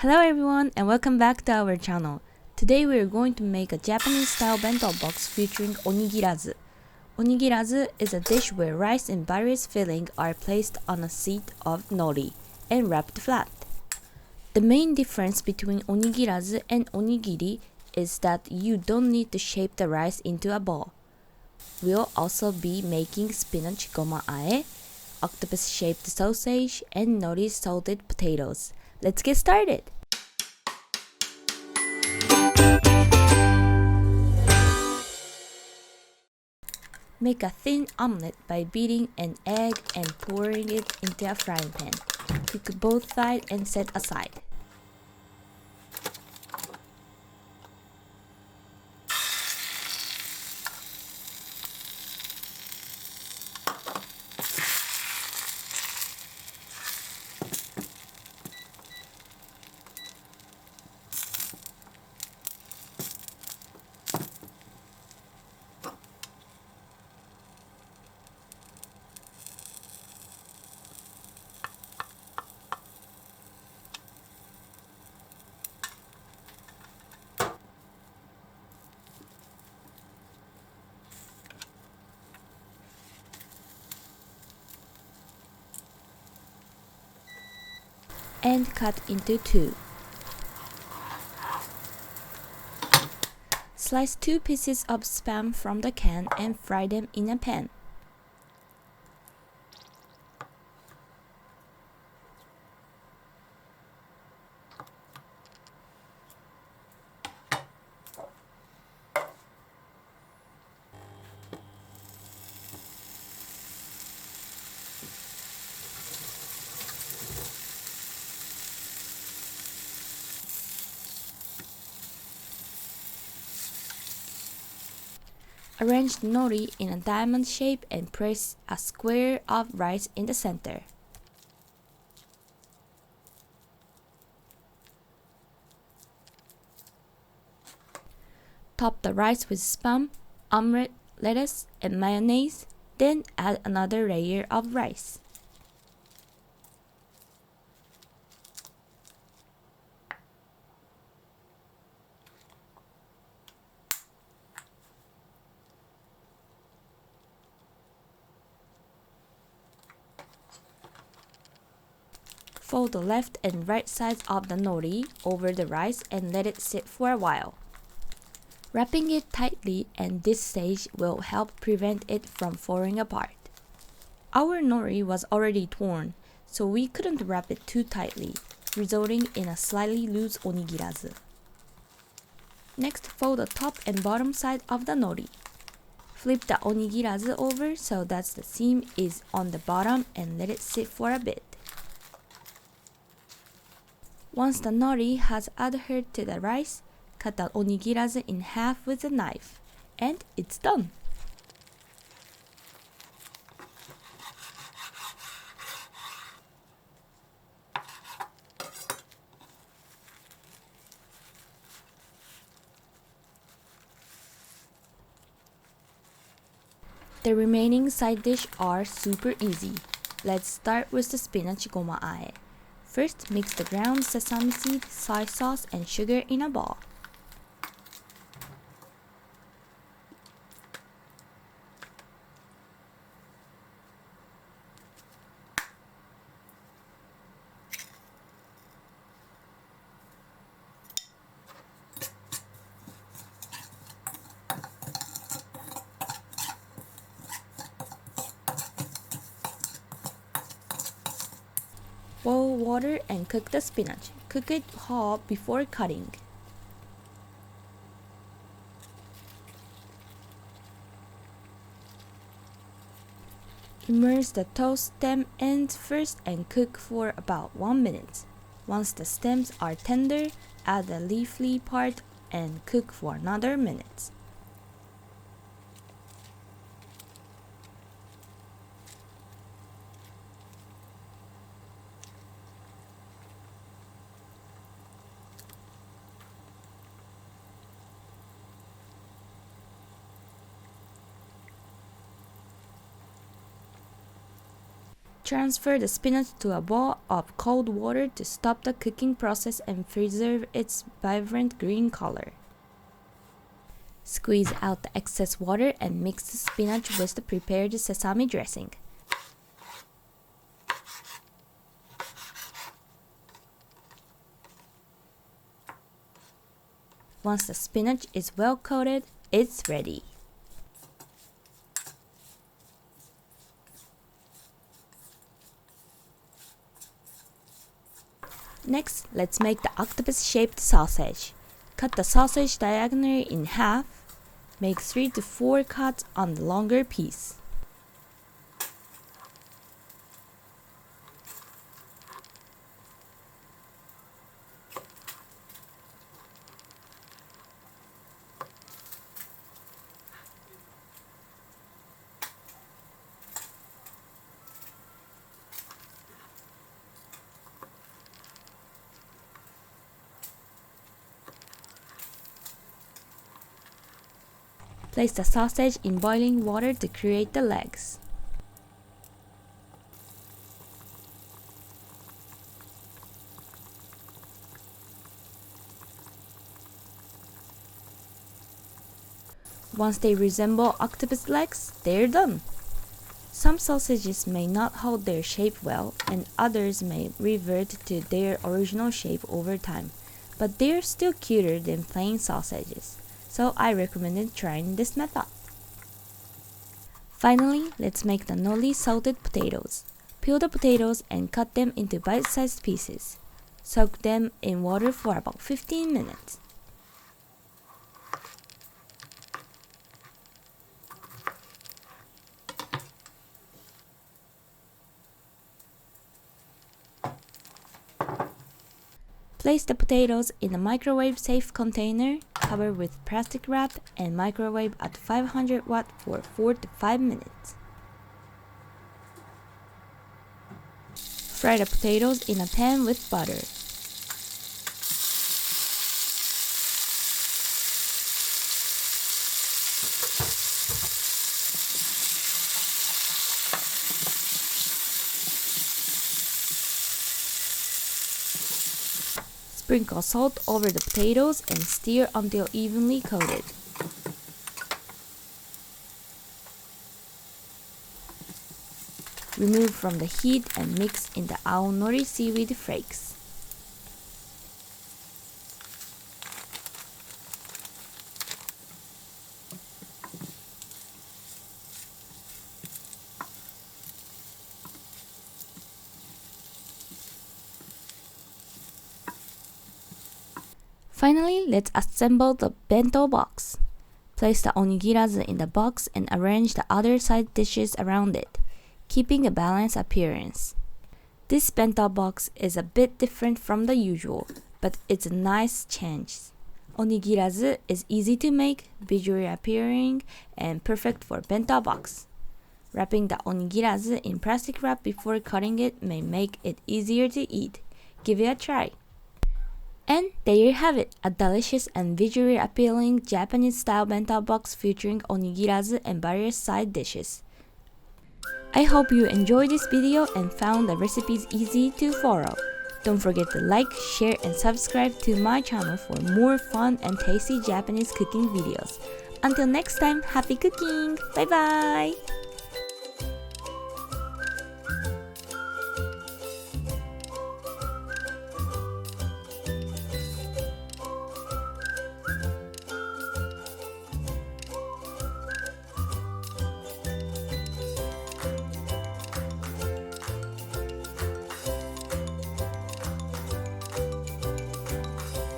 Hello everyone and welcome back to our channel. Today we are going to make a Japanese style bento box featuring onigirazu. Onigirazu is a dish where rice and various fillings are placed on a sheet of nori and wrapped flat. The main difference between onigirazu and onigiri is that you don't need to shape the rice into a ball. We'll also be making spinach gomaae, octopus-shaped sausage, and nori-salted potatoes. Let's get started! Make a thin omelet by beating an egg and pouring it into a frying pan. Cook both sides and set aside. And cut into two. Slice 2 pieces of spam from the can and fry them in a pan. Arrange the nori in a diamond shape and place a square of rice in the center. Top the rice with spam, omelet, lettuce, and mayonnaise, then add another layer of rice. Fold the left and right sides of the nori over the rice and let it sit for a while. Wrapping it tightly at this stage will help prevent it from falling apart. Our nori was already torn, so we couldn't wrap it too tightly, resulting in a slightly loose onigirazu. Next, fold the top and bottom side of the nori. Flip the onigirazu over so that the seam is on the bottom and let it sit for a bit. Once the nori has adhered to the rice, cut the onigirazu in half with a knife, and it's done! The remaining side dish are super easy. Let's start with the spinach gomaae. First, mix the ground sesame seed, soy sauce, and sugar in a bowl. Boil water and cook the spinach. Cook it whole before cutting. Immerse the toast stem ends first and cook for about 1 minute. Once the stems are tender, add the leafy part and cook for another minute. Transfer the spinach to a bowl of cold water to stop the cooking process and preserve its vibrant green color. Squeeze out the excess water and mix the spinach with the prepared sesame dressing. Once the spinach is well coated, it's ready. Next, let's make the octopus-shaped sausage. Cut the sausage diagonally in half. Make 3 to 4 cuts on the longer piece. Place the sausage in boiling water to create the legs. Once they resemble octopus legs, they're done. Some sausages may not hold their shape well, and others may revert to their original shape over time, but they're still cuter than plain sausages. So I recommended trying this method. Finally, let's make the Nori-Salted Potatoes. Peel the potatoes and cut them into bite-sized pieces. Soak them in water for about 15 minutes. Place the potatoes in a microwave-safe container, cover with plastic wrap, and microwave at 500 watt for 4 to 5 minutes. Fry the potatoes in a pan with butter. Sprinkle salt over the potatoes and stir until evenly coated. Remove from the heat and mix in the Aonori seaweed flakes. Finally, let's assemble the bento box. Place the onigirazu in the box and arrange the other side dishes around it, keeping a balanced appearance. This bento box is a bit different from the usual, but it's a nice change. Onigirazu is easy to make, visually appealing, and perfect for bento box. Wrapping the onigirazu in plastic wrap before cutting it may make it easier to eat. Give it a try. And there you have it, a delicious and visually appealing Japanese-style bento box featuring onigirazu and various side dishes. I hope you enjoyed this video and found the recipes easy to follow. Don't forget to like, share, and subscribe to my channel for more fun and tasty Japanese cooking videos. Until next time, happy cooking! Bye bye!